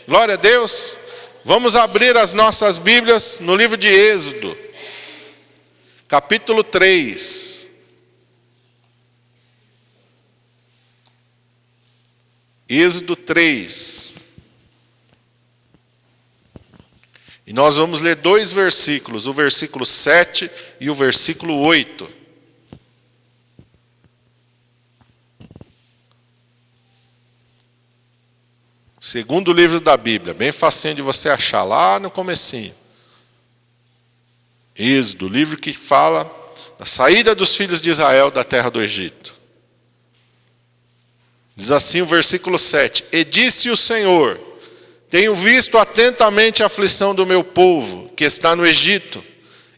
Glória a Deus. Vamos abrir as nossas Bíblias no livro de Êxodo, capítulo 3. Êxodo 3. E nós vamos ler dois versículos, o versículo 7 e o versículo 8. Segundo livro da Bíblia, bem facinho de você achar, lá no comecinho. Êxodo, livro que fala da saída dos filhos de Israel da terra do Egito. Diz assim o versículo 7. E disse o Senhor: tenho visto atentamente a aflição do meu povo, que está no Egito,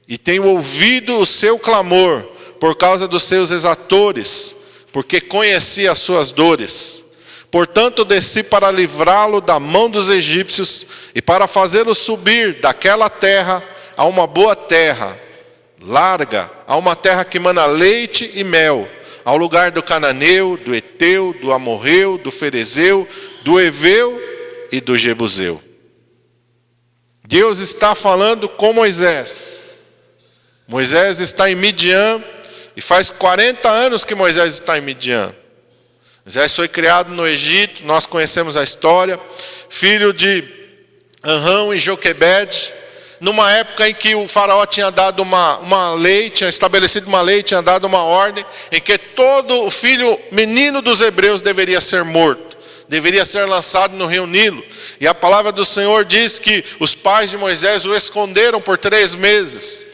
e tenho ouvido o seu clamor por causa dos seus exatores, porque conheci as suas dores. Portanto, desci para livrá-lo da mão dos egípcios e para fazê-lo subir daquela terra a uma boa terra, larga, a uma terra que mana leite e mel, ao lugar do cananeu, do eteu, do amorreu, do ferezeu, do heveu e do jebuseu. Deus está falando com Moisés. Moisés está em Midian, e faz 40 anos que Moisés está em Midian. Moisés foi criado no Egito, nós conhecemos a história, filho de Anrão e Joquebede, numa época em que o faraó tinha dado uma lei, tinha estabelecido uma lei, tinha dado uma ordem, em que todo o filho menino dos hebreus deveria ser morto, deveria ser lançado no rio Nilo. E a palavra do Senhor diz que os pais de Moisés o esconderam por 3 meses.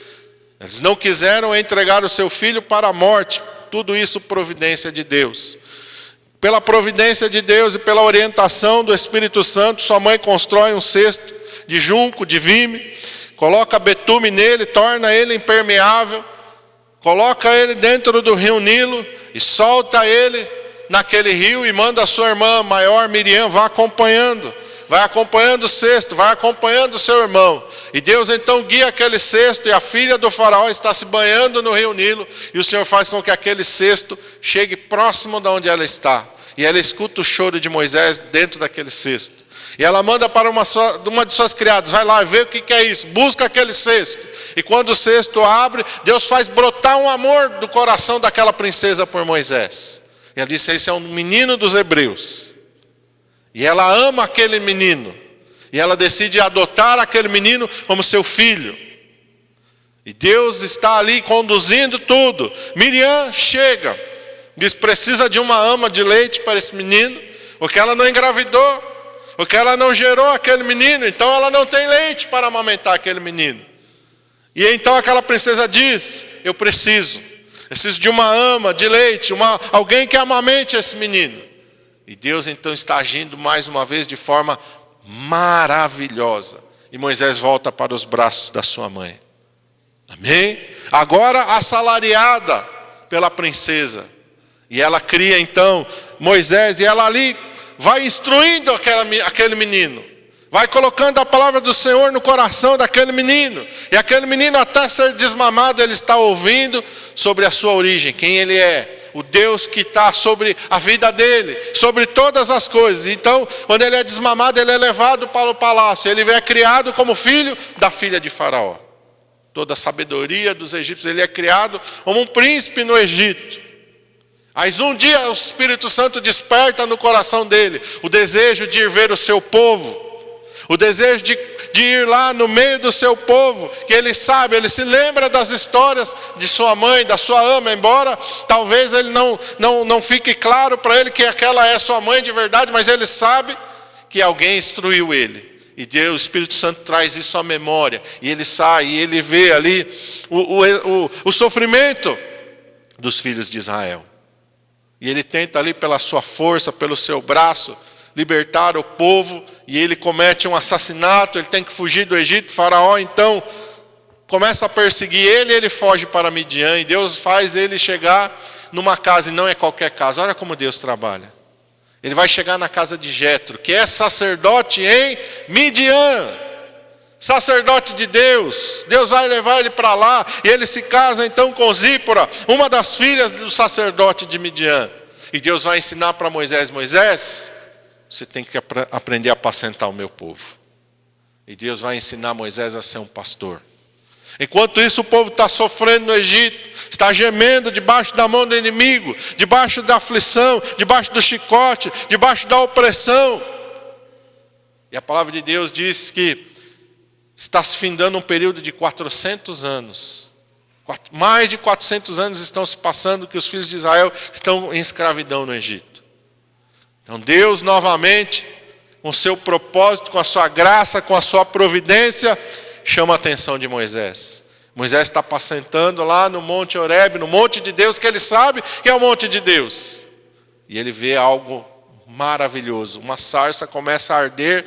Eles não quiseram entregar o seu filho para a morte. Tudo isso providência de Deus. Pela providência de Deus e pela orientação do Espírito Santo, sua mãe constrói um cesto de junco, de vime, coloca betume nele, torna ele impermeável, coloca ele dentro do rio Nilo e solta ele naquele rio e manda a sua irmã maior, Miriam, vai acompanhando o cesto, vai acompanhando o seu irmão. E Deus então guia aquele cesto, e a filha do faraó está se banhando no rio Nilo, e o Senhor faz com que aquele cesto chegue próximo de onde ela está. E ela escuta o choro de Moisés dentro daquele cesto. E ela manda para uma de suas criadas: vai lá ver o que é isso, busca aquele cesto. E quando o cesto abre, Deus faz brotar um amor do coração daquela princesa por Moisés. E ela disse: esse é um menino dos hebreus. E ela ama aquele menino. E ela decide adotar aquele menino como seu filho. E Deus está ali conduzindo tudo. Miriam chega, diz: precisa de uma ama de leite para esse menino, porque ela não engravidou, porque ela não gerou aquele menino, então ela não tem leite para amamentar aquele menino. E então aquela princesa diz: eu preciso de uma ama de leite, alguém que amamente esse menino. E Deus então está agindo mais uma vez de forma maravilhosa. E Moisés volta para os braços da sua mãe. Amém? Agora assalariada pela princesa. E ela cria então Moisés, e ela ali vai instruindo aquele menino. Vai colocando a palavra do Senhor no coração daquele menino. E aquele menino, até ser desmamado, ele está ouvindo sobre a sua origem, quem ele é. O Deus que está sobre a vida dele, sobre todas as coisas. Então, quando ele é desmamado, ele é levado para o palácio. Ele é criado como filho da filha de Faraó. Toda a sabedoria dos egípcios, ele é criado como um príncipe no Egito. Mas um dia o Espírito Santo desperta no coração dele o desejo de ir ver o seu povo. O desejo de ir lá no meio do seu povo, que ele sabe, ele se lembra das histórias de sua mãe, da sua ama, embora talvez ele não fique claro para ele que aquela é sua mãe de verdade, mas ele sabe que alguém instruiu ele. E Deus, o Espírito Santo traz isso à memória, e ele sai, e ele vê ali o sofrimento dos filhos de Israel. E ele tenta ali pela sua força, pelo seu braço, libertar o povo, e ele comete um assassinato, ele tem que fugir do Egito. Faraó então começa a perseguir ele, e ele foge para Midian, e Deus faz ele chegar numa casa, e não é qualquer casa. Olha como Deus trabalha. Ele vai chegar na casa de Jetro, que é sacerdote em Midian, sacerdote de Deus. Deus vai levar ele para lá, e ele se casa então com Zípora, uma das filhas do sacerdote de Midian. E Deus vai ensinar para Moisés: Moisés, você tem que aprender a apacentar o meu povo. E Deus vai ensinar Moisés a ser um pastor. Enquanto isso, o povo está sofrendo no Egito, está gemendo debaixo da mão do inimigo, debaixo da aflição, debaixo do chicote, debaixo da opressão. E a palavra de Deus diz que está se findando um período de 400 anos. Mais de 400 anos estão se passando que os filhos de Israel estão em escravidão no Egito. Então Deus novamente, com o seu propósito, com a sua graça, com a sua providência, chama a atenção de Moisés. Moisés está apacentando lá no Monte Horebe, no monte de Deus, que ele sabe que é o monte de Deus. E ele vê algo maravilhoso. Uma sarça começa a arder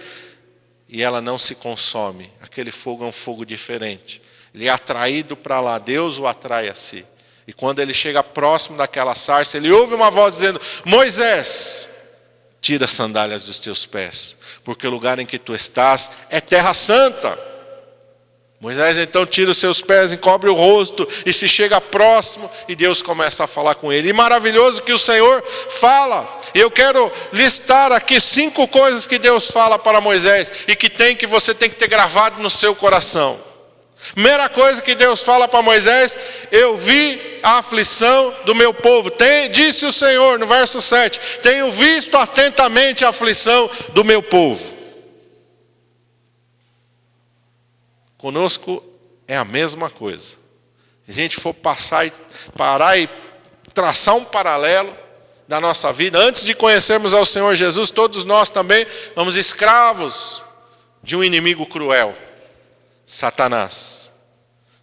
e ela não se consome. Aquele fogo é um fogo diferente. Ele é atraído para lá, Deus o atrai a si. E quando ele chega próximo daquela sarça, ele ouve uma voz dizendo: Moisés, tira as sandálias dos teus pés, porque o lugar em que tu estás é terra santa. Moisés então tira os seus pés, encobre o rosto e se chega próximo e Deus começa a falar com ele. E maravilhoso que o Senhor fala. Eu quero listar aqui 5 coisas que Deus fala para Moisés e que você tem que ter gravado no seu coração. Primeira coisa que Deus fala para Moisés: eu vi a aflição do meu povo. Disse o Senhor no verso 7, tenho visto atentamente a aflição do meu povo. Conosco é a mesma coisa. Se a gente for parar e traçar um paralelo da nossa vida, antes de conhecermos ao Senhor Jesus, todos nós também somos escravos de um inimigo cruel, Satanás.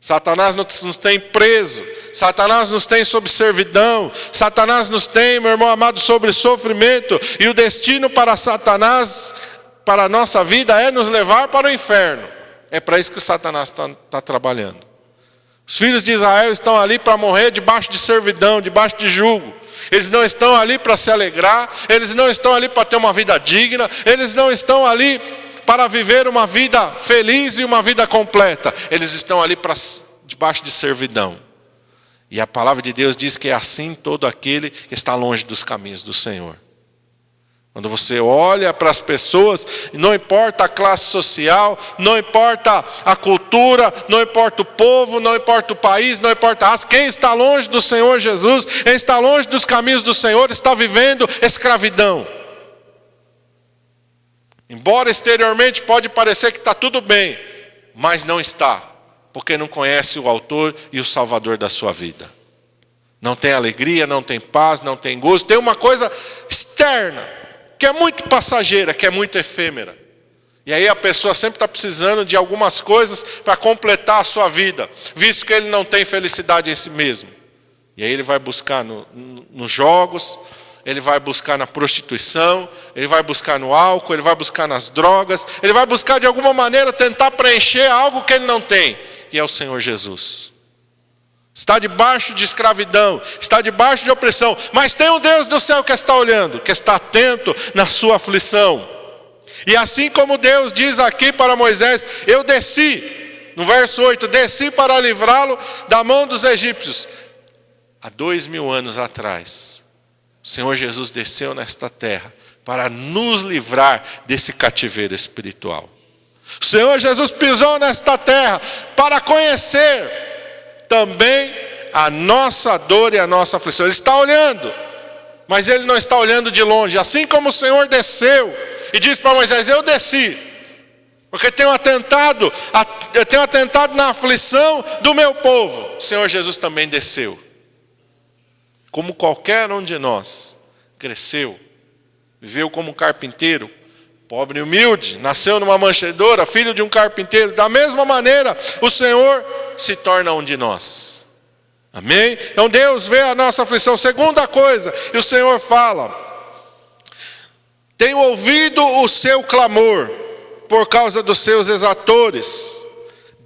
Satanás nos tem preso, Satanás nos tem sob servidão, Satanás nos tem, meu irmão amado, sobre sofrimento, e o destino para Satanás, para a nossa vida, é nos levar para o inferno. É para isso que Satanás está trabalhando. Os filhos de Israel estão ali para morrer debaixo de servidão, debaixo de jugo. Eles não estão ali para se alegrar, eles não estão ali para ter uma vida digna, eles não estão ali para viver uma vida feliz e uma vida completa. Eles estão ali debaixo de servidão. E a palavra de Deus diz que é assim todo aquele que está longe dos caminhos do Senhor. Quando você olha para as pessoas, não importa a classe social, não importa a cultura, não importa o povo, não importa o país, não importa a raça, quem está longe do Senhor Jesus, quem está longe dos caminhos do Senhor, está vivendo escravidão. Embora exteriormente pode parecer que está tudo bem, mas não está, porque não conhece o autor e o salvador da sua vida. Não tem alegria, não tem paz, não tem gozo, tem uma coisa externa, que é muito passageira, que é muito efêmera. E aí a pessoa sempre está precisando de algumas coisas para completar a sua vida, visto que ele não tem felicidade em si mesmo. E aí ele vai buscar nos jogos, ele vai buscar na prostituição, ele vai buscar no álcool, ele vai buscar nas drogas, ele vai buscar de alguma maneira tentar preencher algo que ele não tem, que é o Senhor Jesus. Está debaixo de escravidão, está debaixo de opressão, mas tem um Deus do céu que está olhando, que está atento na sua aflição. E assim como Deus diz aqui para Moisés: eu desci, no verso 8, desci para livrá-lo da mão dos egípcios. Há 2000 anos atrás, o Senhor Jesus desceu nesta terra para nos livrar desse cativeiro espiritual. O Senhor Jesus pisou nesta terra para conhecer também a nossa dor e a nossa aflição. Ele está olhando, mas ele não está olhando de longe. Assim como o Senhor desceu e disse para Moisés: eu desci, porque tenho atentado na aflição do meu povo. O Senhor Jesus também desceu. Como qualquer um de nós, cresceu, viveu como um carpinteiro, pobre e humilde, nasceu numa manjedoura, filho de um carpinteiro. Da mesma maneira, o Senhor se torna um de nós. Amém? Então Deus vê a nossa aflição. Segunda coisa, e o Senhor fala: tenho ouvido o seu clamor por causa dos seus exatores.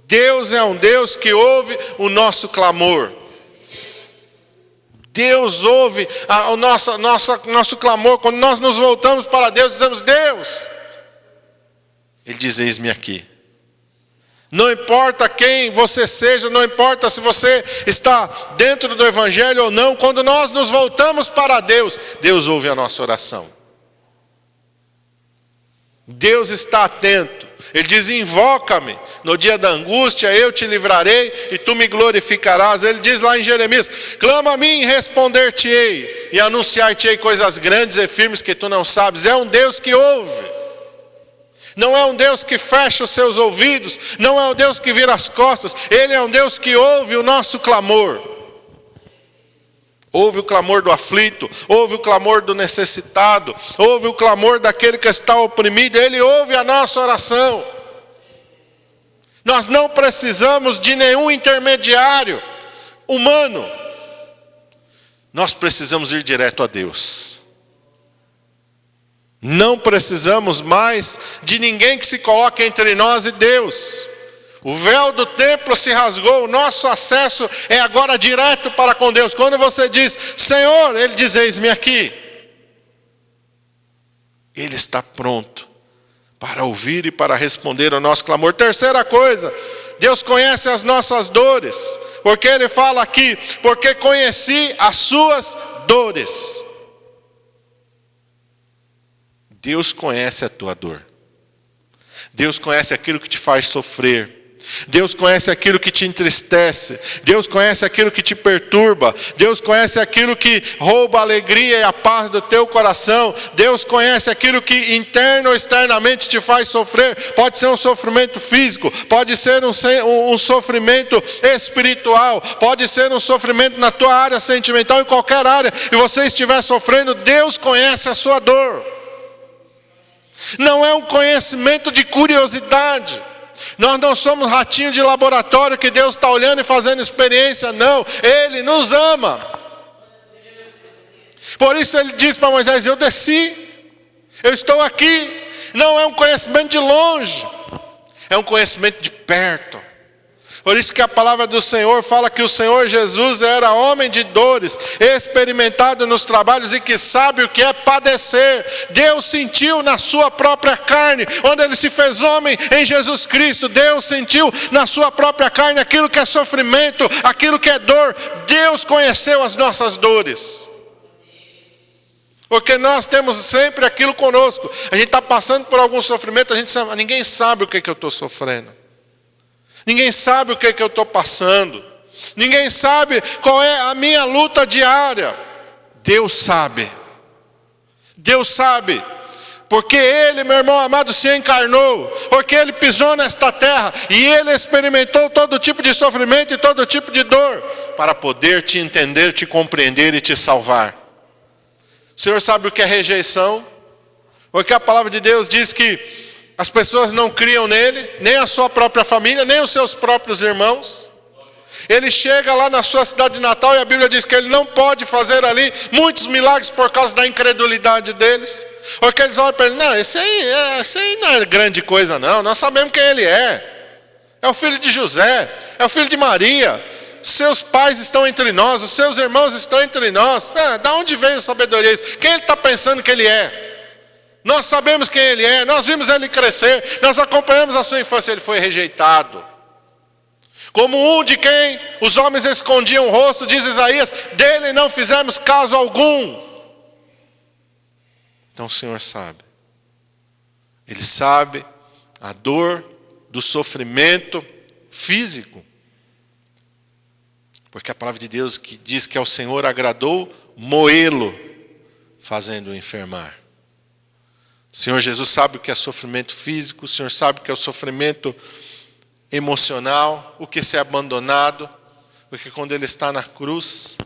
Deus é um Deus que ouve o nosso clamor. Deus ouve o nosso clamor. Quando nós nos voltamos para Deus, dizemos: Deus, Ele diz: eis-me aqui. Não importa quem você seja, não importa se você está dentro do Evangelho ou não, quando nós nos voltamos para Deus, Deus ouve a nossa oração. Deus está atento. Ele diz: invoca-me no dia da angústia, eu te livrarei e tu me glorificarás. Ele diz lá em Jeremias: clama a mim e responder-te-ei, e anunciar-te-ei coisas grandes e firmes que tu não sabes. É um Deus que ouve. Não é um Deus que fecha os seus ouvidos, não é um Deus que vira as costas. Ele é um Deus que ouve o nosso clamor. Ouve o clamor do aflito, ouve o clamor do necessitado, ouve o clamor daquele que está oprimido. Ele ouve a nossa oração. Nós não precisamos de nenhum intermediário humano. Nós precisamos ir direto a Deus. Não precisamos mais de ninguém que se coloque entre nós e Deus. O véu do templo se rasgou, o nosso acesso é agora direto para com Deus. Quando você diz: Senhor, Ele diz: eis-me aqui. Ele está pronto para ouvir e para responder ao nosso clamor. Terceira coisa, Deus conhece as nossas dores, porque Ele fala aqui: porque conheci as suas dores. Deus conhece a tua dor. Deus conhece aquilo que te faz sofrer. Deus conhece aquilo que te entristece. Deus conhece aquilo que te perturba. Deus conhece aquilo que rouba a alegria e a paz do teu coração. Deus conhece aquilo que interno ou externamente te faz sofrer. Pode ser um sofrimento físico, pode ser um sofrimento espiritual, pode ser um sofrimento na tua área sentimental, em qualquer área que você estiver sofrendo. Deus conhece a sua dor. Não é um conhecimento de curiosidade. Nós não somos ratinho de laboratório que Deus está olhando e fazendo experiência, não. Ele nos ama. Por isso Ele diz para Moisés: eu desci, eu estou aqui. Não é um conhecimento de longe, é um conhecimento de perto. Por isso que a palavra do Senhor fala que o Senhor Jesus era homem de dores, experimentado nos trabalhos e que sabe o que é padecer. Deus sentiu na sua própria carne, onde Ele se fez homem em Jesus Cristo. Deus sentiu na sua própria carne aquilo que é sofrimento, aquilo que é dor. Deus conheceu as nossas dores. Porque nós temos sempre aquilo conosco. A gente está passando por algum sofrimento, ninguém sabe o que eu estou sofrendo. Ninguém sabe o que eu estou passando. Ninguém sabe qual é a minha luta diária. Deus sabe. Deus sabe. Porque Ele, meu irmão amado, se encarnou. Porque Ele pisou nesta terra. E Ele experimentou todo tipo de sofrimento e todo tipo de dor. Para poder te entender, te compreender e te salvar. O Senhor sabe o que é rejeição? Porque a palavra de Deus diz que as pessoas não criam nele, nem a sua própria família, nem os seus próprios irmãos. Ele chega lá na sua cidade natal e a Bíblia diz que ele não pode fazer ali muitos milagres por causa da incredulidade deles. Porque eles olham para ele: não, esse aí não é grande coisa não, nós sabemos quem ele é. É o filho de José, é o filho de Maria. Seus pais estão entre nós, os seus irmãos estão entre nós. Da onde veio a sabedoria? Quem ele está pensando que ele é? Nós sabemos quem ele é, nós vimos ele crescer, nós acompanhamos a sua infância. Ele foi rejeitado. Como um de quem os homens escondiam o rosto, diz Isaías: dele não fizemos caso algum. Então o Senhor sabe. Ele sabe a dor do sofrimento físico. Porque a palavra de Deus que diz que ao Senhor agradou moê-lo, fazendo-o enfermar. O Senhor Jesus sabe o que é sofrimento físico, o Senhor sabe o que é o sofrimento emocional, o que é ser abandonado, porque quando Ele está na cruz,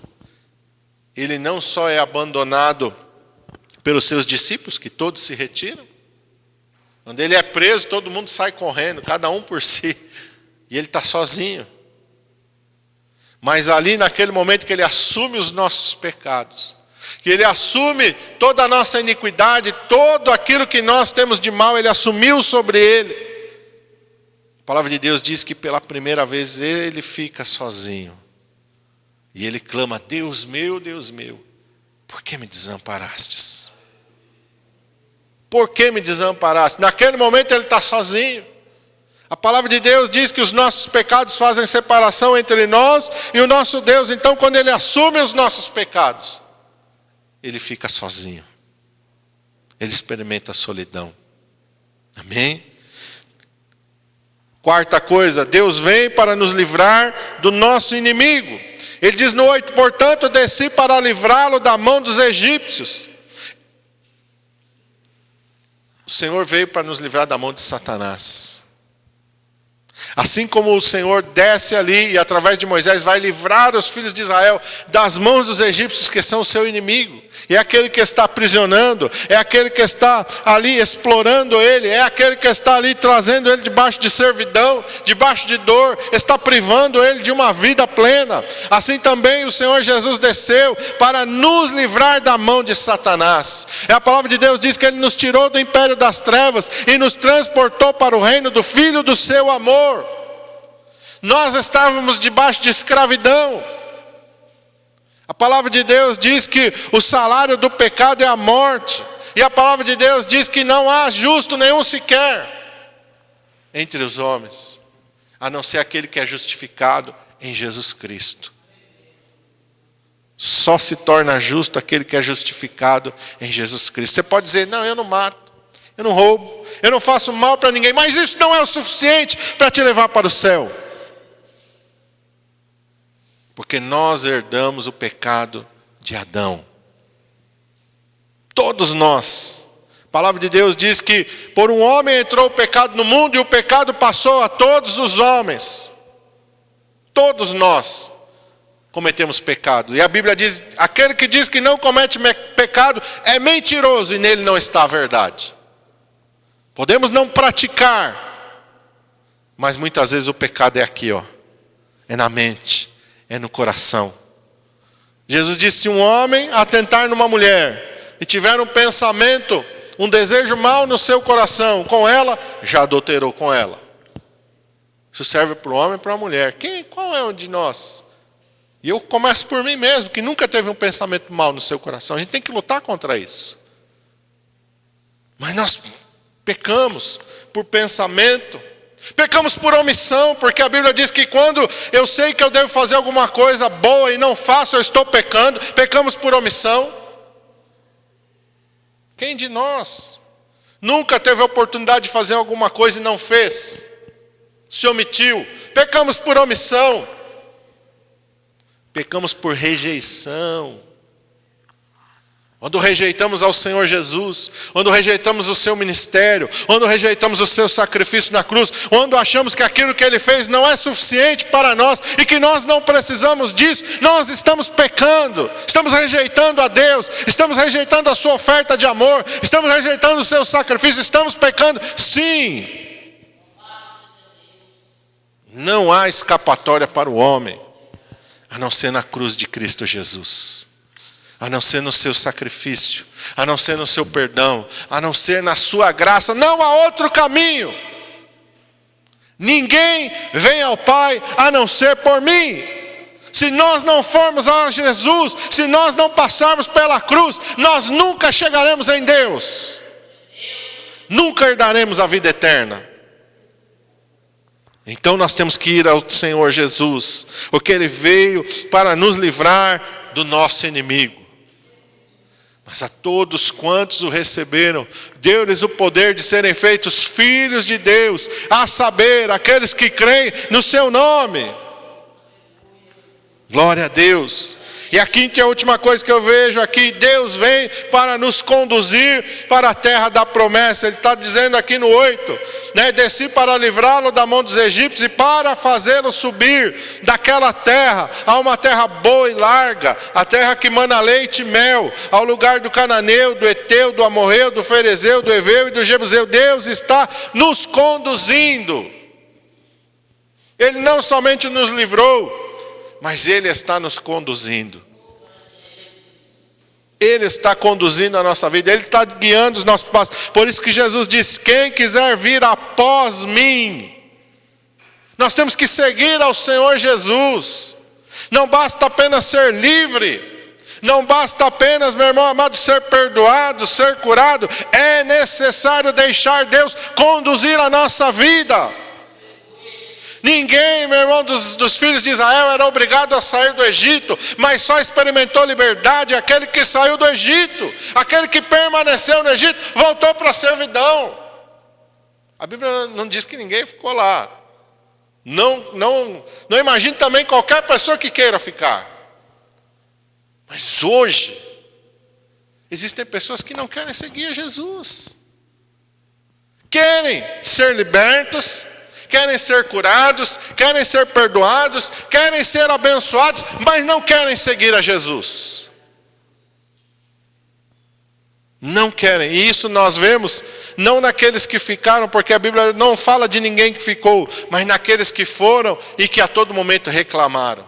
Ele não só é abandonado pelos seus discípulos, que todos se retiram. Quando Ele é preso, todo mundo sai correndo, cada um por si, e Ele está sozinho. Mas ali naquele momento que Ele assume os nossos pecados, que Ele assume toda a nossa iniquidade, todo aquilo que nós temos de mal, Ele assumiu sobre Ele. A palavra de Deus diz que pela primeira vez Ele fica sozinho. E Ele clama: Deus meu, por que me desamparastes? Por que me desamparaste? Naquele momento Ele está sozinho. A palavra de Deus diz que os nossos pecados fazem separação entre nós e o nosso Deus. Então quando Ele assume os nossos pecados, Ele fica sozinho. Ele experimenta a solidão. Amém? Quarta coisa, Deus vem para nos livrar do nosso inimigo. Ele diz no 8, portanto, desci para livrá-lo da mão dos egípcios. O Senhor veio para nos livrar da mão de Satanás. Assim como o Senhor desce ali e através de Moisés vai livrar os filhos de Israel das mãos dos egípcios que são o seu inimigo. É aquele que está aprisionando, é aquele que está ali explorando ele, é aquele que está ali trazendo ele debaixo de servidão, debaixo de dor, está privando ele de uma vida plena. Assim também o Senhor Jesus desceu para nos livrar da mão de Satanás. A palavra de Deus diz que ele nos tirou do império das trevas e nos transportou para o reino do Filho do seu amor. Nós estávamos debaixo de escravidão. A palavra de Deus diz que o salário do pecado é a morte. E a palavra de Deus diz que não há justo nenhum sequer entre os homens, a não ser aquele que é justificado em Jesus Cristo. Só se torna justo aquele que é justificado em Jesus Cristo. Você pode dizer, não, eu não mato, eu não roubo, eu não faço mal para ninguém, mas isso não é o suficiente para te levar para o céu. Porque nós herdamos o pecado de Adão. Todos nós. A palavra de Deus diz que por um homem entrou o pecado no mundo e o pecado passou a todos os homens. Todos nós cometemos pecado. E a Bíblia diz, aquele que diz que não comete pecado é mentiroso e nele não está a verdade. Podemos não praticar, mas muitas vezes o pecado é aqui, ó, é na mente. É no coração. Jesus disse, se um homem atentar numa mulher e tiver um pensamento, um desejo mau no seu coração com ela, já adulterou com ela. Isso serve para o homem e para a mulher. Qual é um de nós? E eu começo por mim mesmo, que nunca teve um pensamento mau no seu coração. A gente tem que lutar contra isso. Mas nós pecamos por pensamento. Pecamos por omissão, porque a Bíblia diz que quando eu sei que eu devo fazer alguma coisa boa e não faço, eu estou pecando. Pecamos por omissão. Quem de nós nunca teve a oportunidade de fazer alguma coisa e não fez? Se omitiu. Pecamos por omissão. Pecamos por rejeição. Quando rejeitamos ao Senhor Jesus, quando rejeitamos o seu ministério, quando rejeitamos o seu sacrifício na cruz, quando achamos que aquilo que Ele fez não é suficiente para nós e que nós não precisamos disso, nós estamos pecando, estamos rejeitando a Deus, estamos rejeitando a sua oferta de amor, estamos rejeitando o seu sacrifício, estamos pecando, sim. Não há escapatória para o homem, a não ser na cruz de Cristo Jesus. A não ser no seu sacrifício, a não ser no seu perdão, a não ser na sua graça, não há outro caminho. Ninguém vem ao Pai a não ser por mim. Se nós não formos a Jesus, se nós não passarmos pela cruz, nós nunca chegaremos em Deus. Nunca herdaremos a vida eterna. Então nós temos que ir ao Senhor Jesus, porque Ele veio para nos livrar do nosso inimigo. Mas a todos quantos o receberam, deu-lhes o poder de serem feitos filhos de Deus, a saber, aqueles que creem no seu nome. Glória a Deus. E a quinta e a última coisa que eu vejo aqui, Deus vem para nos conduzir para a terra da promessa. Ele está dizendo aqui no 8, né? Desci para livrá-lo da mão dos egípcios e para fazê-lo subir daquela terra a uma terra boa e larga, a terra que mana leite e mel, ao lugar do cananeu, do eteu, do amorreu, do ferezeu, do heveu e do jebuseu. Deus está nos conduzindo. Ele não somente nos livrou, mas Ele está nos conduzindo. Ele está conduzindo a nossa vida. Ele está guiando os nossos passos. Por isso que Jesus disse, quem quiser vir após mim. Nós temos que seguir ao Senhor Jesus. Não basta apenas ser livre. Não basta apenas, meu irmão amado, ser perdoado, ser curado. É necessário deixar Deus conduzir a nossa vida. Ninguém, meu irmão, dos filhos de Israel era obrigado a sair do Egito, mas só experimentou liberdade aquele que saiu do Egito. Aquele que permaneceu no Egito voltou para a servidão. A Bíblia não diz que ninguém ficou lá. Não imagine também qualquer pessoa que queira ficar. Mas hoje, existem pessoas que não querem seguir a Jesus. Querem ser libertos, querem ser curados, querem ser perdoados, querem ser abençoados, mas não querem seguir a Jesus. Não querem. E isso nós vemos não naqueles que ficaram, porque a Bíblia não fala de ninguém que ficou, mas naqueles que foram e que a todo momento reclamaram.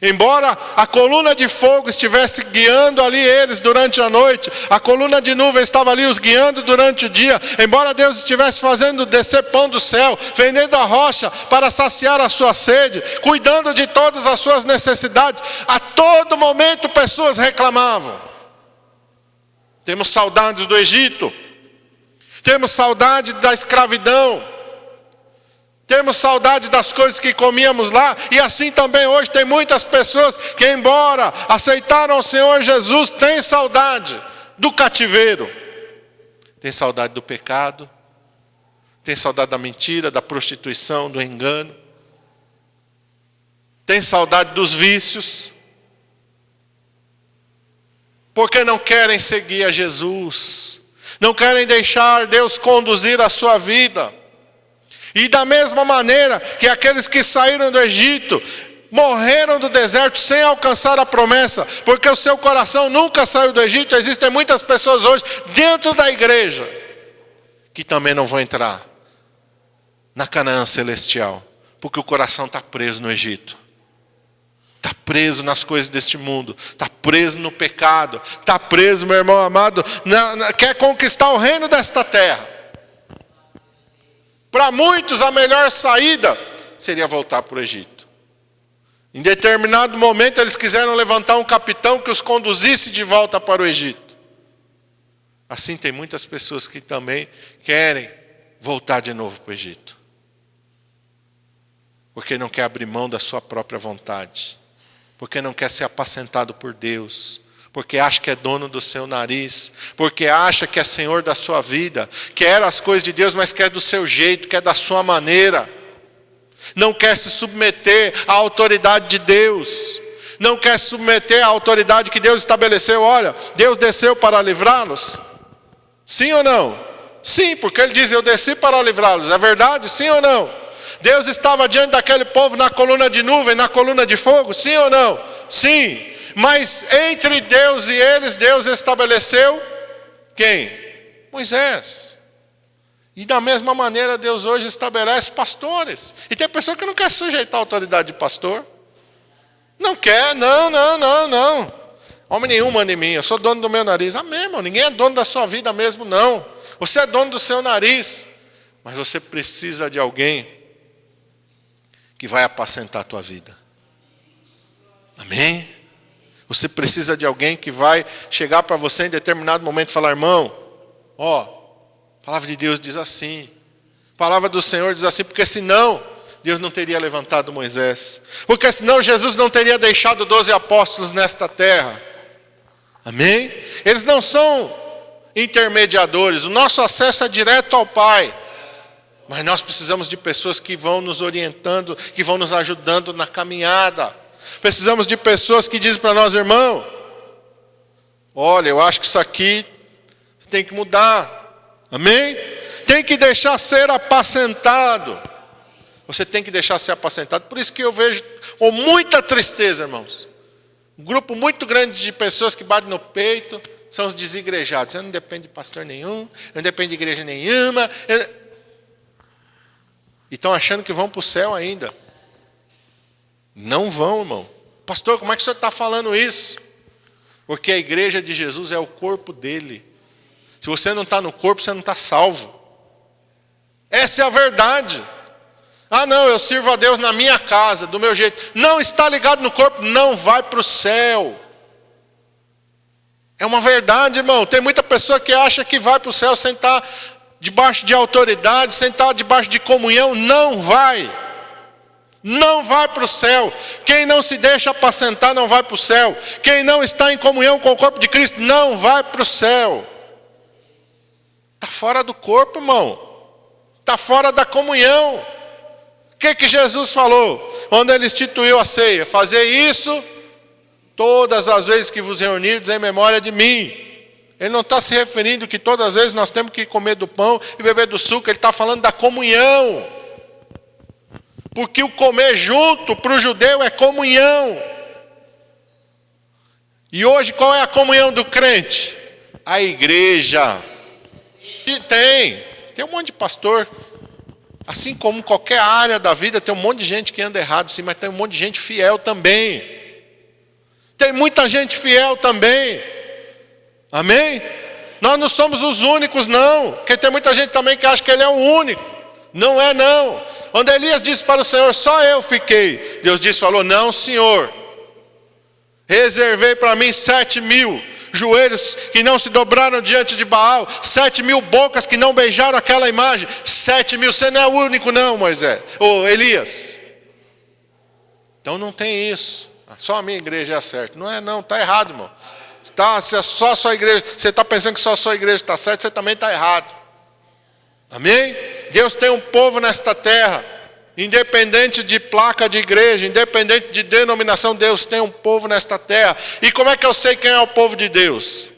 Embora a coluna de fogo estivesse guiando ali eles durante a noite, a coluna de nuvem estava ali os guiando durante o dia, embora Deus estivesse fazendo descer pão do céu, vendendo a rocha para saciar a sua sede, cuidando de todas as suas necessidades, a todo momento pessoas reclamavam. Temos saudades do Egito, temos saudade da escravidão, temos saudade das coisas que comíamos lá, e assim também hoje tem muitas pessoas que, embora aceitaram o Senhor Jesus, têm saudade do cativeiro, tem saudade do pecado, tem saudade da mentira, da prostituição, do engano, tem saudade dos vícios, porque não querem seguir a Jesus, não querem deixar Deus conduzir a sua vida. E da mesma maneira que aqueles que saíram do Egito, morreram do deserto sem alcançar a promessa, porque o seu coração nunca saiu do Egito, existem muitas pessoas hoje dentro da igreja, que também não vão entrar na Canaã celestial, porque o coração está preso no Egito. Está preso nas coisas deste mundo, está preso no pecado, está preso, meu irmão amado, quer conquistar o reino desta terra. Para muitos a melhor saída seria voltar para o Egito. Em determinado momento eles quiseram levantar um capitão que os conduzisse de volta para o Egito. Assim tem muitas pessoas que também querem voltar de novo para o Egito, porque não quer abrir mão da sua própria vontade, porque não quer ser apacentado por Deus, porque acha que é dono do seu nariz, porque acha que é senhor da sua vida, quer as coisas de Deus, mas quer do seu jeito, quer da sua maneira, não quer se submeter à autoridade de Deus, não quer se submeter à autoridade que Deus estabeleceu. Olha, Deus desceu para livrá-los, sim ou não? Sim, porque Ele diz, eu desci para livrá-los, é verdade? Sim ou não? Deus estava diante daquele povo na coluna de nuvem, na coluna de fogo, sim ou não? Sim, mas entre Deus e eles, Deus estabeleceu quem? Moisés. E da mesma maneira Deus hoje estabelece pastores. E tem pessoa que não quer sujeitar a autoridade de pastor. Não quer, não. Homem nenhum manda em mim, eu sou dono do meu nariz. Amém, irmão, ninguém é dono da sua vida mesmo, não. Você é dono do seu nariz, mas você precisa de alguém que vai apacentar a tua vida. Amém? Você precisa de alguém que vai chegar para você em determinado momento e falar, irmão, ó, a palavra de Deus diz assim, a palavra do Senhor diz assim, porque senão Deus não teria levantado Moisés, porque senão Jesus não teria deixado 12 apóstolos nesta terra. Amém? Eles não são intermediadores, o nosso acesso é direto ao Pai. Mas nós precisamos de pessoas que vão nos orientando, que vão nos ajudando na caminhada. Precisamos de pessoas que dizem para nós, irmão, olha, eu acho que isso aqui tem que mudar. Amém? Tem que deixar ser apacentado. Você tem que deixar ser apacentado. Por isso que eu vejo com muita tristeza, irmãos, um grupo muito grande de pessoas que batem no peito, são os desigrejados. Eu não dependo de pastor nenhum, eu não dependo de igreja nenhuma. E estão achando que vão para o céu ainda. Não vão, irmão. Pastor, como é que o senhor está falando isso? Porque a igreja de Jesus é o corpo dele. Se você não está no corpo, você não está salvo. Essa é a verdade. Ah não, eu sirvo a Deus na minha casa, do meu jeito. Não está ligado no corpo, não vai para o céu. É uma verdade, irmão. Tem muita pessoa que acha que vai para o céu sem estar debaixo de autoridade, sem estar debaixo de comunhão. Não vai. Não vai para o céu. Quem não se deixa apacentar não vai para o céu. Quem não está em comunhão com o corpo de Cristo não vai para o céu. Está fora do corpo, irmão. Está fora da comunhão. O que Jesus falou? Quando ele instituiu a ceia. Fazer isso todas as vezes que vos reunirdes em memória de mim. Ele não está se referindo que todas as vezes nós temos que comer do pão e beber do suco. Ele está falando da comunhão. Porque o comer junto para o judeu é comunhão. E hoje qual é a comunhão do crente? A igreja. E tem um monte de pastor. Assim como qualquer área da vida, tem um monte de gente que anda errado, sim, mas tem um monte de gente fiel também. Tem muita gente fiel também. Amém? Nós não somos os únicos, não. Porque tem muita gente também que acha que ele é o único. Não é, não. Quando Elias disse para o Senhor, só eu fiquei. Deus falou, não, Senhor. Reservei para mim 7.000 joelhos que não se dobraram diante de Baal. 7.000 bocas que não beijaram aquela imagem. 7.000, você não é o único não, Moisés. Ou Elias. Então não tem isso. Só a minha igreja é certa. Não é não, está errado, irmão. Se é só a sua igreja, você está pensando que só a sua igreja está certa, você também está errado. Amém? Deus tem um povo nesta terra. Independente de placa de igreja, independente de denominação, Deus tem um povo nesta terra. E como é que eu sei quem é o povo de Deus?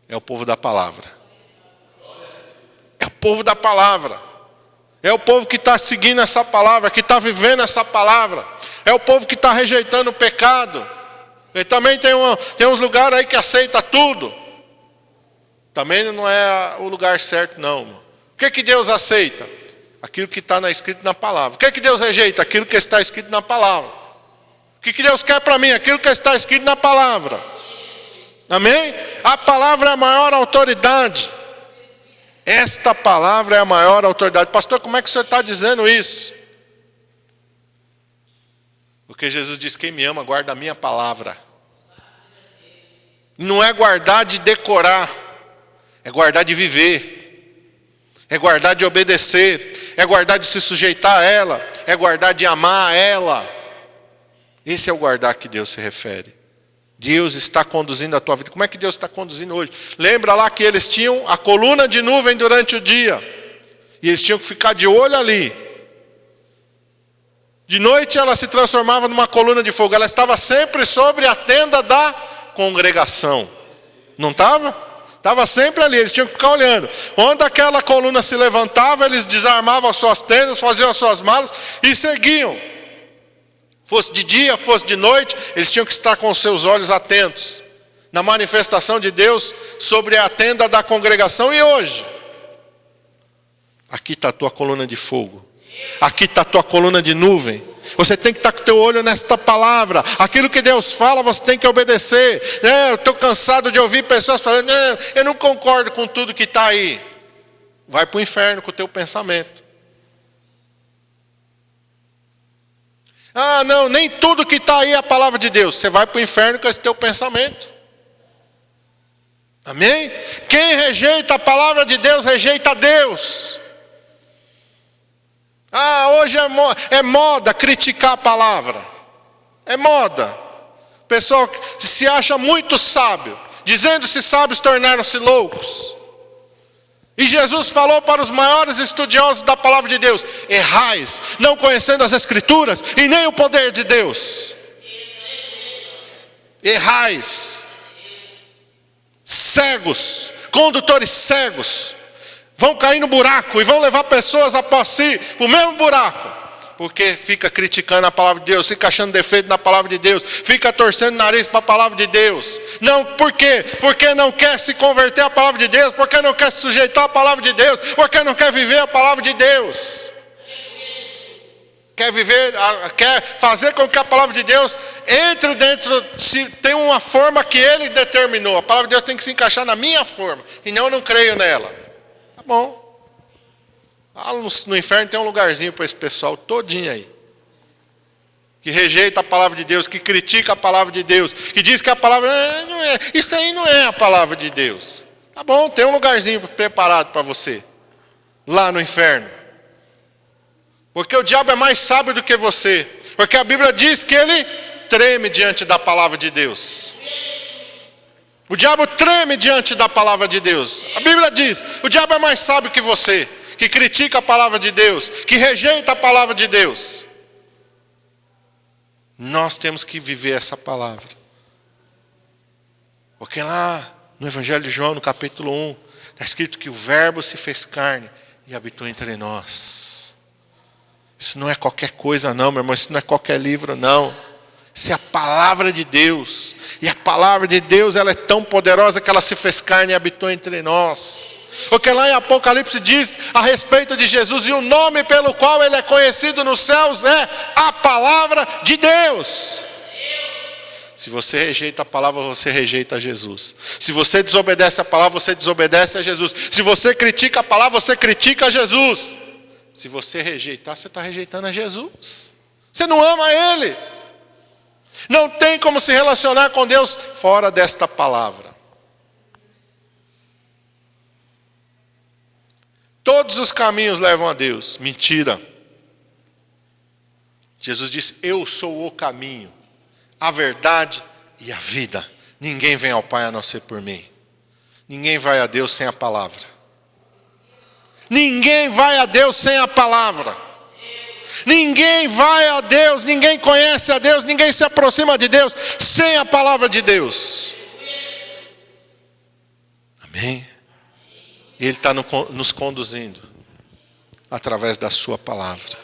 É o povo da palavra. É o povo da palavra. É o povo que está seguindo essa palavra, que está vivendo essa palavra. É o povo que está rejeitando o pecado. E também tem uns lugares aí que aceita tudo. Também não é o lugar certo, não. O que Deus aceita? Aquilo que está escrito na palavra. O que Deus rejeita? Aquilo que está escrito na palavra. O que Deus quer para mim? Aquilo que está escrito na palavra. Amém? A palavra é a maior autoridade. Esta palavra é a maior autoridade. Pastor, como é que o senhor está dizendo isso? Porque Jesus diz, quem me ama guarda a minha palavra. Não é guardar de decorar. É guardar de viver. É guardar de obedecer. É guardar de se sujeitar a ela. É guardar de amar a ela. Esse é o guardar que Deus se refere. Deus está conduzindo a tua vida. Como é que Deus está conduzindo hoje? Lembra lá que eles tinham a coluna de nuvem durante o dia. E eles tinham que ficar de olho ali. De noite ela se transformava numa coluna de fogo. Ela estava sempre sobre a tenda da congregação. Não estava? Estava sempre ali, eles tinham que ficar olhando. Quando aquela coluna se levantava, eles desarmavam as suas tendas, faziam as suas malas e seguiam. Fosse de dia, fosse de noite, eles tinham que estar com os seus olhos atentos na manifestação de Deus sobre a tenda da congregação. E hoje? Aqui está a tua coluna de fogo. Aqui está a tua coluna de nuvem. Você tem que estar com o teu olho nesta palavra. Aquilo que Deus fala, você tem que obedecer. Eu estou cansado de ouvir pessoas falando, não, eu não concordo com tudo que está aí. Vai para o inferno com o teu pensamento. Ah, não, nem tudo que está aí é a palavra de Deus. Você vai para o inferno com esse teu pensamento. Amém? Quem rejeita a palavra de Deus, rejeita Deus. Ah, hoje é moda criticar a palavra. É moda. O pessoal se acha muito sábio. Dizendo-se sábios, tornaram-se loucos. E Jesus falou para os maiores estudiosos da palavra de Deus: errais, não conhecendo as Escrituras e nem o poder de Deus. Errais. Cegos, condutores cegos. Vão cair no buraco e vão levar pessoas após si para o mesmo buraco. Porque fica criticando a palavra de Deus, fica achando defeito na palavra de Deus, fica torcendo o nariz para a palavra de Deus. Não, por quê? Porque não quer se converter à palavra de Deus, porque não quer se sujeitar à palavra de Deus, porque não quer viver a palavra de Deus. Quer fazer com que a palavra de Deus entre dentro, se tem uma forma que ele determinou. A palavra de Deus tem que se encaixar na minha forma, e não, eu não creio nela. Bom, no inferno tem um lugarzinho para esse pessoal todinho aí, que rejeita a palavra de Deus, que critica a palavra de Deus, que diz que a palavra não é, isso aí não é a palavra de Deus. Tá bom, tem um lugarzinho preparado para você lá no inferno, porque o diabo é mais sábio do que você, porque a Bíblia diz que ele treme diante da palavra de Deus. O diabo treme diante da palavra de Deus. A Bíblia diz, o diabo é mais sábio que você, que critica a palavra de Deus, que rejeita a palavra de Deus. Nós temos que viver essa palavra. Porque lá no Evangelho de João, no capítulo 1, está escrito que o Verbo se fez carne e habitou entre nós. Isso não é qualquer coisa não, meu irmão, isso não é qualquer livro não. Isso é a palavra de Deus. E a palavra de Deus, ela é tão poderosa que ela se fez carne e habitou entre nós. Porque lá em Apocalipse diz a respeito de Jesus, e o nome pelo qual ele é conhecido nos céus é a palavra de Deus. Se você rejeita a palavra, você rejeita Jesus. Se você desobedece a palavra, você desobedece a Jesus. Se você critica a palavra, você critica a Jesus. Se você rejeitar, você está rejeitando a Jesus. Você não ama Ele. Não tem como se relacionar com Deus fora desta palavra. Todos os caminhos levam a Deus. Mentira. Jesus disse, eu sou o caminho, a verdade e a vida. Ninguém vem ao Pai a não ser por mim. Ninguém vai a Deus sem a palavra. Ninguém vai a Deus sem a palavra. Ninguém vai a Deus, ninguém conhece a Deus, ninguém se aproxima de Deus sem a palavra de Deus. Amém? E Ele está nos conduzindo através da sua palavra.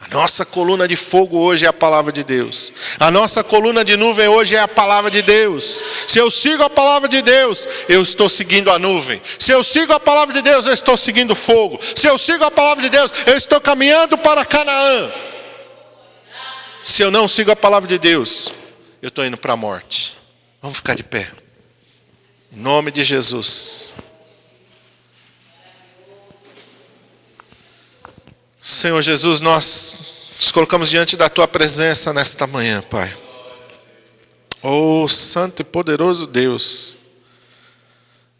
A nossa coluna de fogo hoje é a palavra de Deus. A nossa coluna de nuvem hoje é a palavra de Deus. Se eu sigo a palavra de Deus, eu estou seguindo a nuvem. Se eu sigo a palavra de Deus, eu estou seguindo o fogo. Se eu sigo a palavra de Deus, eu estou caminhando para Canaã. Se eu não sigo a palavra de Deus, eu estou indo para a morte. Vamos ficar de pé. Em nome de Jesus. Senhor Jesus, nós nos colocamos diante da Tua presença nesta manhã, Pai. Oh, santo e poderoso Deus.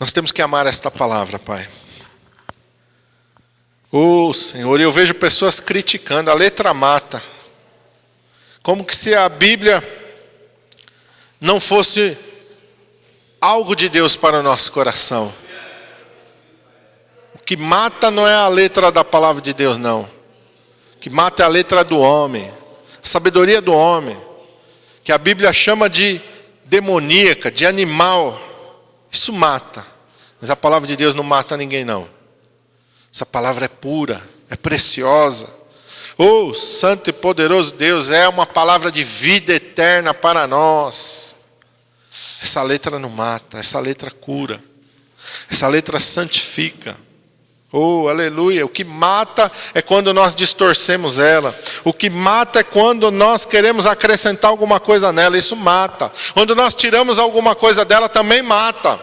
Nós temos que amar esta palavra, Pai. Oh, Senhor, eu vejo pessoas criticando, a letra mata. Como que se a Bíblia não fosse algo de Deus para o nosso coração. O que mata não é a letra da palavra de Deus, não. O que mata é a letra do homem, a sabedoria do homem, que a Bíblia chama de demoníaca, de animal. Isso mata, mas a palavra de Deus não mata ninguém, não. Essa palavra é pura, é preciosa. Oh, santo e poderoso Deus, é uma palavra de vida eterna para nós. Essa letra não mata, essa letra cura, essa letra santifica. Oh, aleluia. O que mata é quando nós distorcemos ela. O que mata é quando nós queremos acrescentar alguma coisa nela. Isso mata. Quando nós tiramos alguma coisa dela, também mata.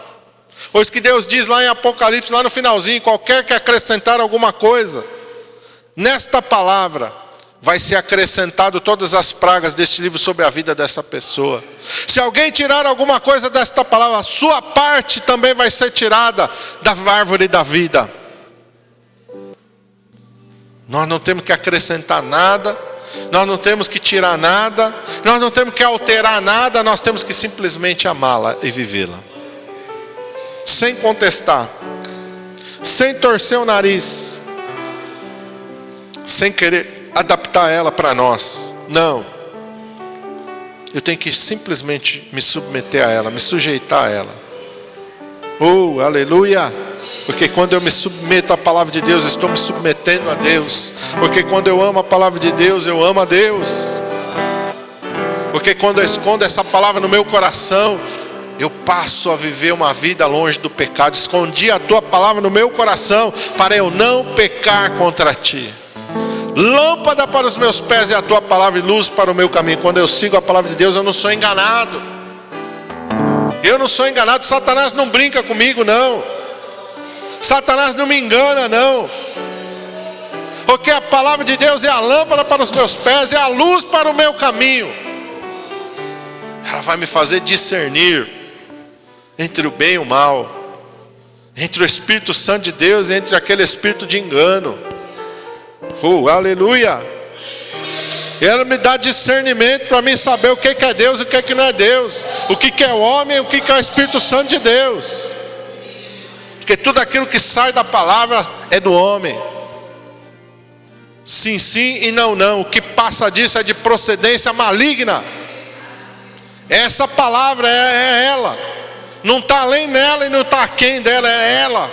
Pois que Deus diz lá em Apocalipse, lá no finalzinho, qualquer que acrescentar alguma coisa, nesta palavra vai ser acrescentado todas as pragas deste livro sobre a vida dessa pessoa. Se alguém tirar alguma coisa desta palavra, a sua parte também vai ser tirada da árvore da vida. Nós não temos que acrescentar nada, nós não temos que tirar nada, nós não temos que alterar nada, nós temos que simplesmente amá-la e vivê-la. Sem contestar, sem torcer o nariz, sem querer adaptar ela para nós. Não. Eu tenho que simplesmente me submeter a ela, me sujeitar a ela. Oh, aleluia! Porque quando eu me submeto à palavra de Deus, estou me submetendo a Deus. Porque quando eu amo a palavra de Deus, eu amo a Deus. Porque quando eu escondo essa palavra no meu coração, eu passo a viver uma vida longe do pecado. Escondi a tua palavra no meu coração para eu não pecar contra ti. Lâmpada para os meus pés é a tua palavra e luz para o meu caminho. Quando eu sigo a palavra de Deus, eu não sou enganado. Eu não sou enganado. Satanás não brinca comigo, não. Satanás não me engana, não. Porque a palavra de Deus é a lâmpada para os meus pés, é a luz para o meu caminho. Ela vai me fazer discernir entre o bem e o mal, entre o Espírito Santo de Deus e entre aquele espírito de engano. Oh, aleluia! Ele me dá discernimento para mim saber o que é Deus e o que não é Deus. O que é o homem e o que é o Espírito Santo de Deus. Porque tudo aquilo que sai da palavra é do homem. Sim, sim e não, não. O que passa disso é de procedência maligna. Essa palavra é ela. Não está além dela e não está aquém dela, é ela.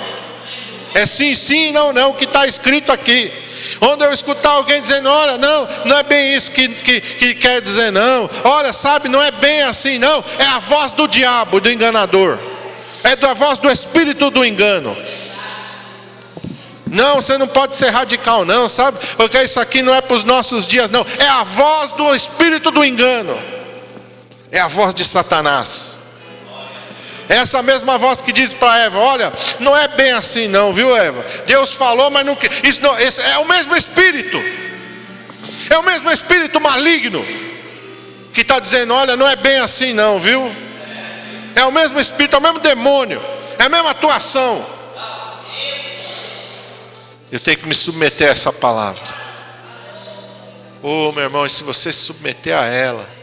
É sim, sim e não, não. O que está escrito aqui. Onde eu escutar alguém dizendo, olha, não é bem isso que quer dizer, não. Olha, sabe, não é bem assim, não. É a voz do diabo, do enganador. É a voz do espírito do engano. Não, você não pode ser radical, não, sabe? Porque isso aqui não é para os nossos dias, não. É a voz do espírito do engano. É a voz de Satanás. É essa mesma voz que diz para Eva, olha, não é bem assim não, viu, Eva? Deus falou, mas não, isso não, esse é o mesmo espírito. É o mesmo espírito maligno que está dizendo, olha, não é bem assim não, viu? É o mesmo espírito, é o mesmo demônio, é a mesma atuação. Eu tenho que me submeter a essa palavra. Meu irmão, e se você se submeter a ela,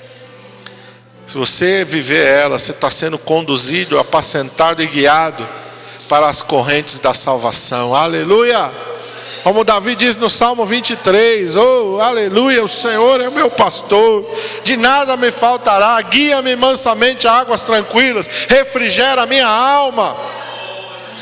se você viver ela, você está sendo conduzido, apacentado e guiado para as correntes da salvação. Aleluia! Como Davi diz no Salmo 23, aleluia, o Senhor é o meu pastor, de nada me faltará, guia-me mansamente a águas tranquilas, refrigera a minha alma.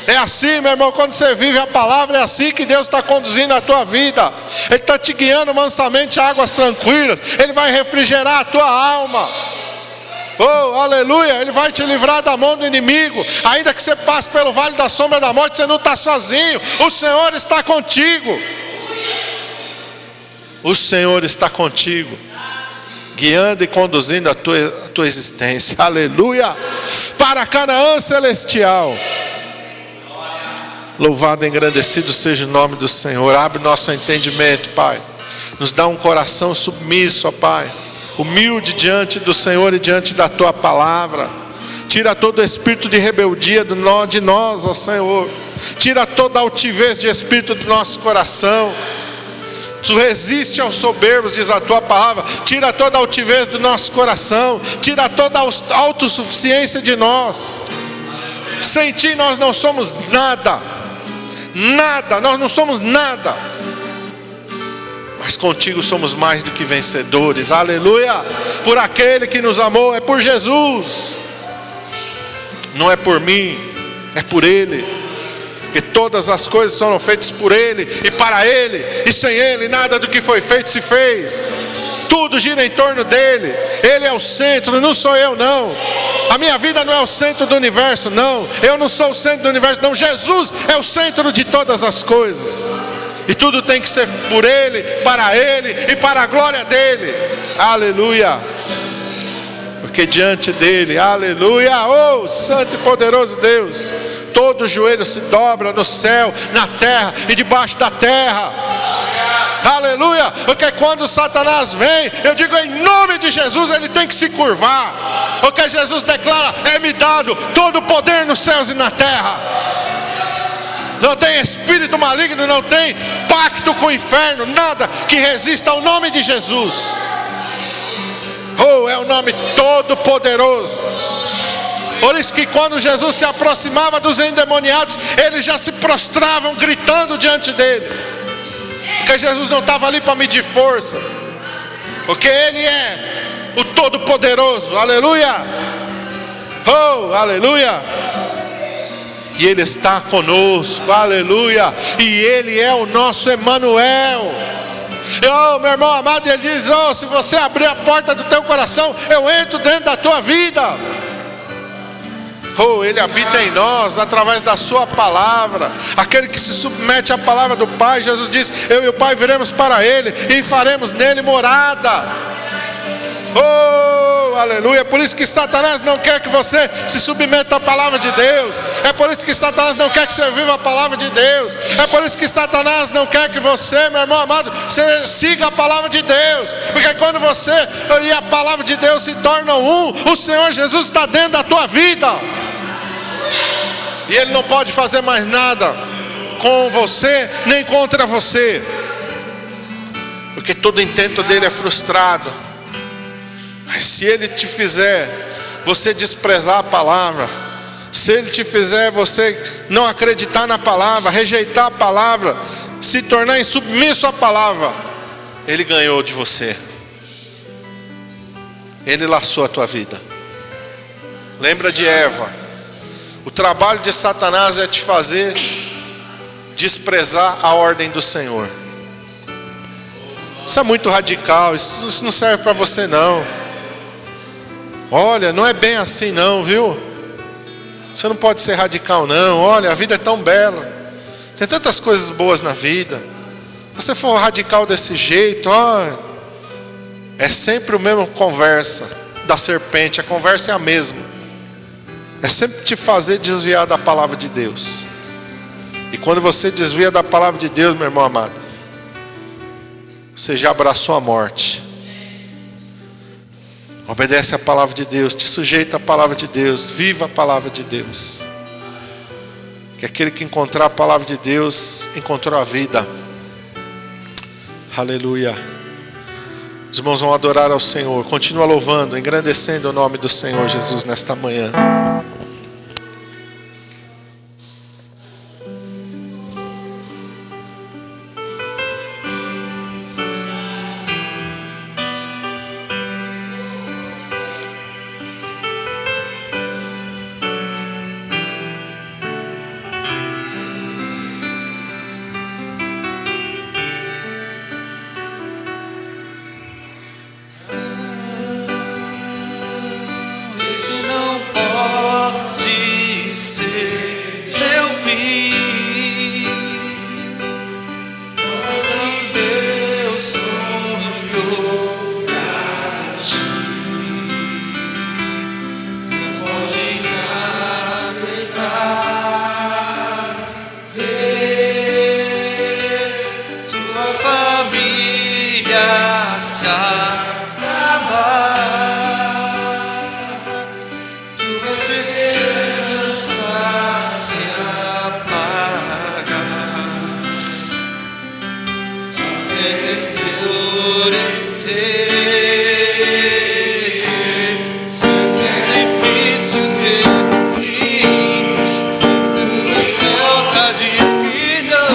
É assim, meu irmão, quando você vive a palavra, é assim que Deus está conduzindo a tua vida. Ele está te guiando mansamente a águas tranquilas, Ele vai refrigerar a tua alma. Aleluia, Ele vai te livrar da mão do inimigo. Ainda que você passe pelo vale da sombra da morte, você não está sozinho. O Senhor está contigo. O Senhor está contigo, guiando e conduzindo a tua existência. Aleluia, para Canaã celestial. Louvado e engrandecido seja o nome do Senhor. Abre nosso entendimento, Pai. Nos dá um coração submisso, ó Pai, humilde diante do Senhor e diante da Tua palavra. Tira todo o espírito de rebeldia de nós, ó Senhor. Tira toda a altivez de espírito do nosso coração. Tu resiste aos soberbos, diz a Tua palavra. Tira toda a altivez do nosso coração. Tira toda a autossuficiência de nós. Sem Ti nós não somos nada. Nada, nós não somos nada. Mas contigo somos mais do que vencedores. Aleluia. Por aquele que nos amou. É por Jesus. Não é por mim, é por Ele. Que todas as coisas foram feitas por Ele e para Ele. E sem Ele nada do que foi feito se fez. Tudo gira em torno dele. Ele é o centro, não sou eu não. A minha vida não é o centro do universo, não. Eu não sou o centro do universo, não. Jesus é o centro de todas as coisas. E tudo tem que ser por Ele, para Ele e para a glória dEle. Aleluia. Porque diante dEle, aleluia, santo e poderoso Deus, todo joelho se dobra no céu, na terra e debaixo da terra. Aleluia. Porque quando Satanás vem, eu digo em nome de Jesus, ele tem que se curvar. Porque Jesus declara, é-me dado todo o poder nos céus e na terra. Não tem espírito maligno, não tem pacto com o inferno, nada que resista ao nome de Jesus. É o nome todo poderoso. Por isso que quando Jesus se aproximava dos endemoniados, eles já se prostravam gritando diante dele. Porque Jesus não estava ali para medir força. Porque Ele é o Todo-Poderoso. Aleluia. Aleluia. E Ele está conosco. Aleluia. E Ele é o nosso Emanuel. Meu irmão amado, Ele diz, se você abrir a porta do teu coração, eu entro dentro da tua vida. Ele habita em nós através da sua palavra. Aquele que se submete à palavra do Pai, Jesus diz, eu e o Pai viremos para Ele e faremos nele morada. Aleluia. Por isso que Satanás não quer que você se submeta à palavra de Deus. É por isso que Satanás não quer que você viva a palavra de Deus. É por isso que Satanás não quer que você, meu irmão amado, você siga a palavra de Deus. Porque quando você e a palavra de Deus se tornam um, o Senhor Jesus está dentro da tua vida. E Ele não pode fazer mais nada com você, nem contra você. porque todo intento dele é frustrado. Mas se ele te fizer você desprezar a palavra, se ele te fizer você não acreditar na palavra, rejeitar a palavra, se tornar insubmisso à palavra, ele ganhou de você. Ele laçou a tua vida. Lembra de Eva. O trabalho de Satanás é te fazer desprezar a ordem do Senhor. Isso é muito radical, isso não serve para você não. Olha, não é bem assim não, viu? Você não pode ser radical não. Olha, a vida é tão bela, tem tantas coisas boas na vida. Se você for radical desse jeito, é sempre a mesma conversa da serpente. A conversa é a mesma. É sempre te fazer desviar da palavra de Deus. E quando você desvia da palavra de Deus, meu irmão amado, você já abraçou a morte. Obedece a palavra de Deus, te sujeita à palavra de Deus, viva a palavra de Deus. Que aquele que encontrar a palavra de Deus encontrou a vida. Aleluia. Os irmãos vão adorar ao Senhor. Continua louvando, engrandecendo o nome do Senhor Jesus nesta manhã. Isso não pode ser seu fim. Quando Deus sonhou pra ti, não podes aceitar ver tua família se acabar. Esperança se apagar, fazendo escurecer. Sempre é difícil dizer sim, se tuas vontades que não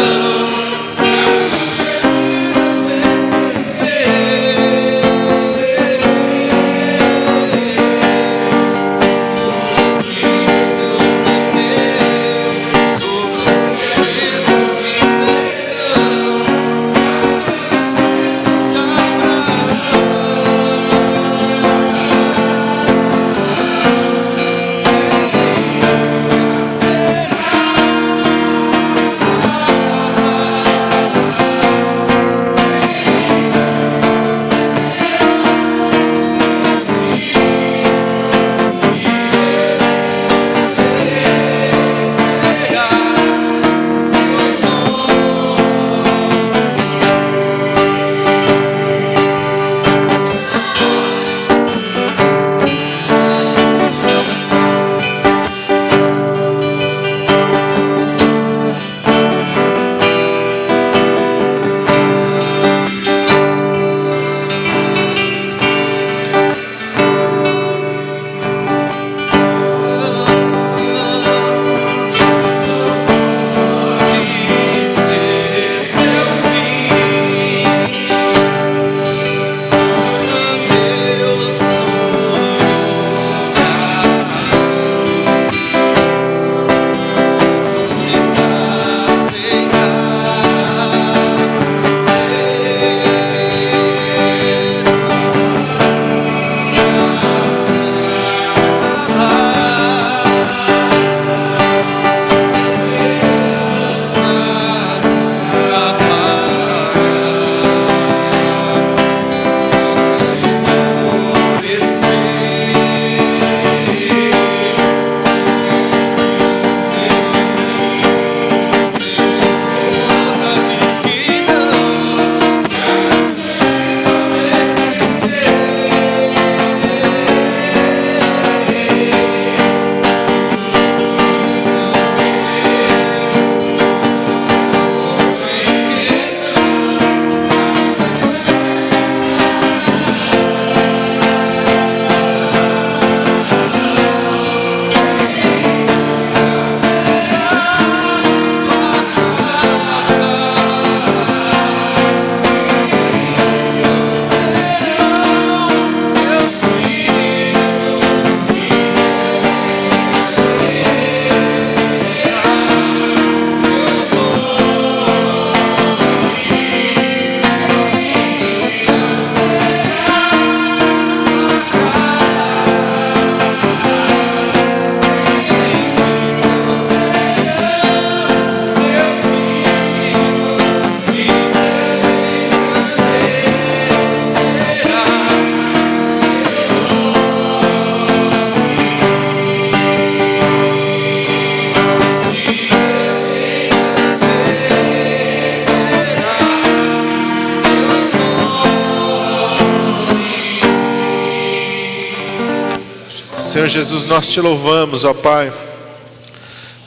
Senhor Jesus, nós te louvamos, ó Pai,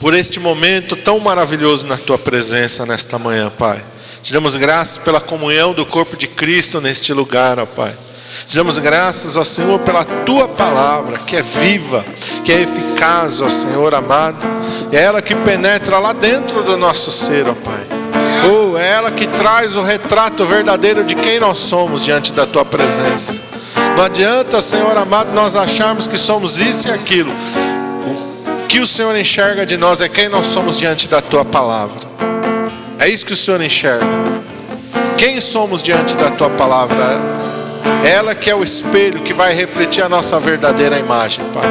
por este momento tão maravilhoso na tua presença nesta manhã, Pai. Te damos graças pela comunhão do corpo de Cristo neste lugar, ó Pai. Te damos graças, ó Senhor, pela tua palavra, que é viva, que é eficaz, ó Senhor amado. É ela que penetra lá dentro do nosso ser, ó Pai. É ela que traz o retrato verdadeiro de quem nós somos diante da tua presença. Não adianta, Senhor amado, nós acharmos que somos isso e aquilo. O que o Senhor enxerga de nós é quem nós somos diante da tua palavra. É isso que o Senhor enxerga. Quem somos diante da tua palavra? Ela que é o espelho que vai refletir a nossa verdadeira imagem, Pai.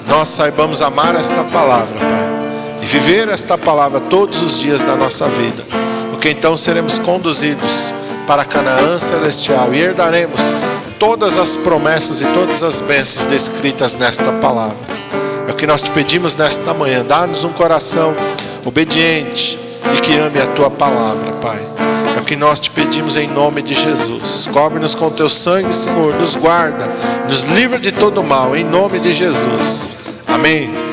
Nós saibamos amar esta palavra, Pai, e viver esta palavra todos os dias da nossa vida, porque então seremos conduzidos para Canaã celestial e herdaremos todas as promessas e todas as bênçãos descritas nesta palavra. É o que nós te pedimos nesta manhã. Dá-nos um coração obediente e que ame a tua palavra, Pai. É o que nós te pedimos em nome de Jesus. Cobre-nos com teu sangue, Senhor. Nos guarda, nos livra de todo mal, em nome de Jesus. Amém.